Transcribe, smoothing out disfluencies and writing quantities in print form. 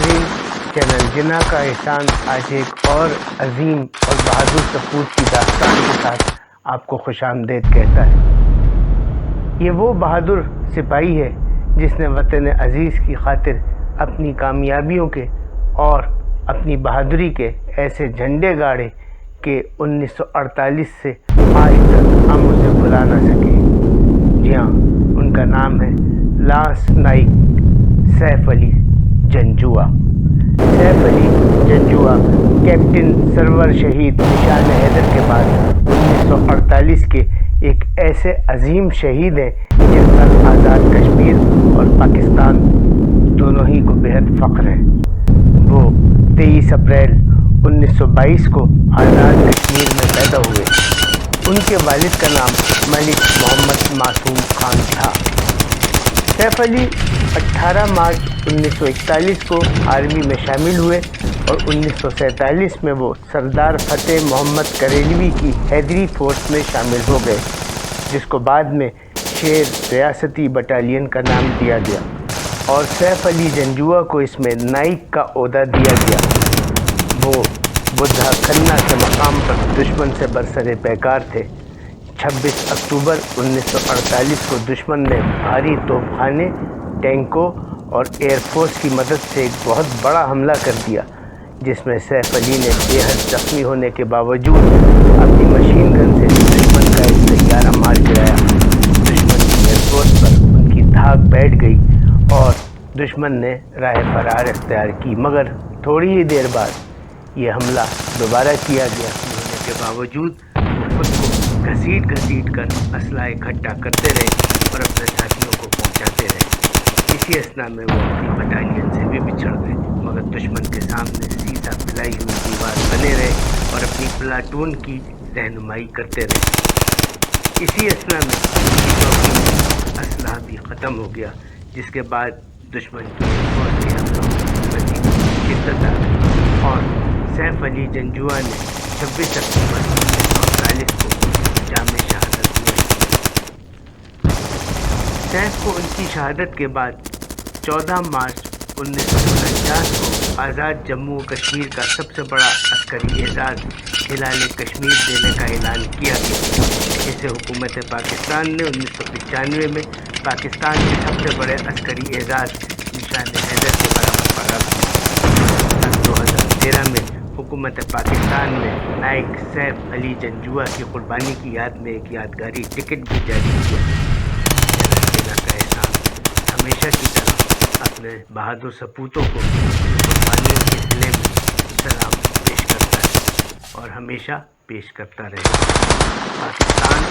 ناظرین، چینل جنا کا احسان آج ایک اور عظیم اور بہادر سپوت کی داستان کے ساتھ آپ کو خوش آمدید کہتا ہے۔ یہ وہ بہادر سپاہی ہے جس نے وطن عزیز کی خاطر اپنی کامیابیوں کے اور اپنی بہادری کے ایسے جھنڈے گاڑے کہ 1948 سے آج تک ہم اسے بھلا نہ سکے۔ جی ہاں، ان کا نام ہے لانس نائک سیف علی جنجوعہ۔ سیف علی جنجوعہ کیپٹن سرور شہید نشان حیدر کے بعد 1948 کے ایک ایسے عظیم شہید ہیں جن پر آزاد کشمیر اور پاکستان دونوں ہی کو بہت فخر ہے۔ وہ 23 اپریل 1922 کو آزاد کشمیر میں پیدا ہوئے۔ ان کے والد کا نام ملک محمد معصوم خان تھا۔ سیف علی 18 مارچ 1941 کو آرمی میں شامل ہوئے اور 1947 میں وہ سردار فتح محمد کریلوی کی حیدری فورس میں شامل ہو گئے، جس کو بعد میں شیر ریاستی بٹالین کا نام دیا گیا، اور سیف علی جنجوعہ کو اس میں نائک کا عہدہ دیا گیا۔ وہ بدھا کھنہ کے مقام پر دشمن سے برسر پیکار تھے۔ 26 اکتوبر 1948 کو دشمن نے بھاری توپ خانے، ٹینکوں اور ایئر فورس کی مدد سے ایک بہت بڑا حملہ کر دیا، جس میں سیف علی نے بے حد زخمی ہونے کے باوجود اپنی مشین گن سے دشمن کا ایک طیارہ مار گرایا۔ دشمن کی ایئر فورس پر ان کی دھاک بیٹھ گئی اور دشمن نے راہ فرار اختیار کی، مگر تھوڑی ہی دیر بعد یہ حملہ دوبارہ کیا گیا۔ ہونے کے باوجود وہ خود کو گھسیٹ کر اسلحہ اکٹھا کرتے رہے اور اپنے ساتھیوں کو پہنچاتے رہے۔ اسی اثنا میں وہ اپنی بٹالین سے بھی بچھڑ گئے، مگر دشمن کے سامنے سیدھا پھیلائی ہوئی دیوار بنے رہے اور اپنی پلاٹون کی رہنمائی کرتے رہے۔ اسی اثنا میں اسلحہ بھی ختم ہو گیا، جس کے بعد دشمن کی فوج کے حملوں میں مزید شدت آ گئی اور سیف علی جنجوعہ نے 26 اکتوبر 1948 کو جام شہادت نوش کی۔ سیف کو ان کی شہادت کے بعد 14 مارچ 1949 کو آزاد جموں و کشمیر کا سب سے بڑا عسکری اعزاز ہلال کشمیر دینے کا اعلان کیا گیا، جسے حکومت پاکستان نے 1995 میں پاکستان کے سب سے بڑے عسکری اعزاز نشان حیدر کے برابر پڑا۔ 2013 میں حکومت پاکستان نے نائک سیف علی جنجوعہ کی قربانی کی یاد میں ایک یادگاری ٹکٹ بھی جاری کیا۔ چینل کا احسان ہمیشہ کی طرح اپنے بہادر سپوتوں کو قربانیوں کے صلے میں سلام پیش کرتا ہے اور ہمیشہ پیش کرتا رہے۔ پاکستان